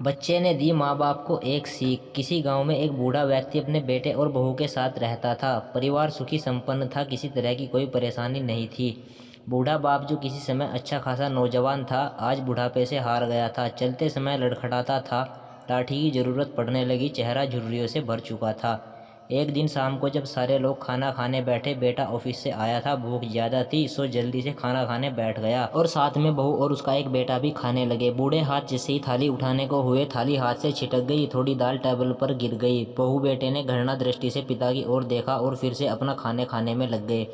बच्चे ने दी माँ बाप को एक सीख। किसी गांव में एक बूढ़ा व्यक्ति अपने बेटे और बहू के साथ रहता था। परिवार सुखी संपन्न था, किसी तरह की कोई परेशानी नहीं थी। बूढ़ा बाप जो किसी समय अच्छा खासा नौजवान था, आज बुढ़ापे से हार गया था। चलते समय लड़खड़ाता था, लाठी की जरूरत पड़ने लगी, चेहरा झुर्रियों से भर चुका था। एक दिन शाम को जब सारे लोग खाना खाने बैठे, बेटा ऑफिस से आया था, भूख ज्यादा थी, सो जल्दी से खाना खाने बैठ गया और साथ में बहू और उसका एक बेटा भी खाने लगे। बूढ़े हाथ जैसे ही थाली उठाने को हुए, थाली हाथ से छिटक गई, थोड़ी दाल टेबल पर गिर गई। बहू बेटे ने घृणा दृष्टि से पिता की ओर देखा और फिर से अपना खाने में लग गए।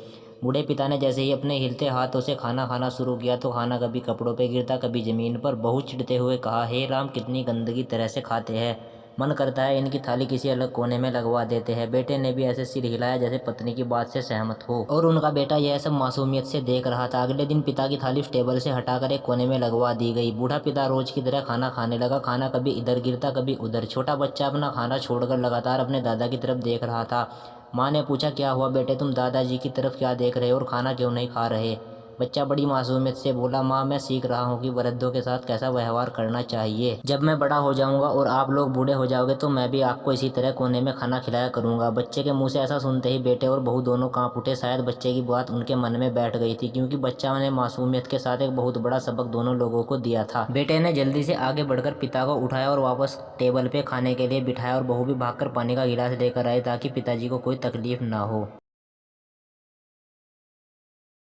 बूढ़े पिता ने जैसे ही अपने हिलते हाथों से खाना खाना शुरू किया तो खाना कभी कपड़ों पे गिरता, कभी जमीन पर। बहू चिढ़ते हुए कहा, हे राम, कितनी गंदगी तरह से खाते हैं, मन करता है इनकी थाली किसी अलग कोने में लगवा देते हैं। बेटे ने भी ऐसे सिर हिलाया जैसे पत्नी की बात से सहमत हो, और उनका बेटा यह सब मासूमियत से देख रहा था। अगले दिन पिता की थाली उस टेबल से हटाकर एक कोने में लगवा दी गई। बूढ़ा पिता रोज की तरह खाना खाने लगा। खाना कभी इधर गिरता, कभी उधर। छोटा बच्चा अपना खाना छोड़कर लगातार अपने दादा की तरफ देख रहा था। माँ ने पूछा, क्या हुआ बेटे, तुम दादाजी की तरफ क्या देख रहे हो और खाना क्यों नहीं खा रहे? बच्चा बड़ी मासूमियत से बोला, माँ, मैं सीख रहा हूँ कि वृद्धों के साथ कैसा व्यवहार करना चाहिए। जब मैं बड़ा हो जाऊंगा और आप लोग बूढ़े हो जाओगे तो मैं भी आपको इसी तरह कोने में खाना खिलाया करूंगा। बच्चे के मुंह से ऐसा सुनते ही बेटे और बहू दोनों कांप उठे। शायद बच्चे की बात उनके मन में बैठ गई थी, क्योंकि बच्चा ने मासूमियत के साथ एक बहुत बड़ा सबक दोनों लोगों को दिया था। बेटे ने जल्दी से आगे बढ़कर पिता को उठाया और वापस टेबल पे खाने के लिए बिठाया, और बहू भी भागकर पानी का गिलास लेकर आई ताकि पिताजी को कोई तकलीफ ना हो।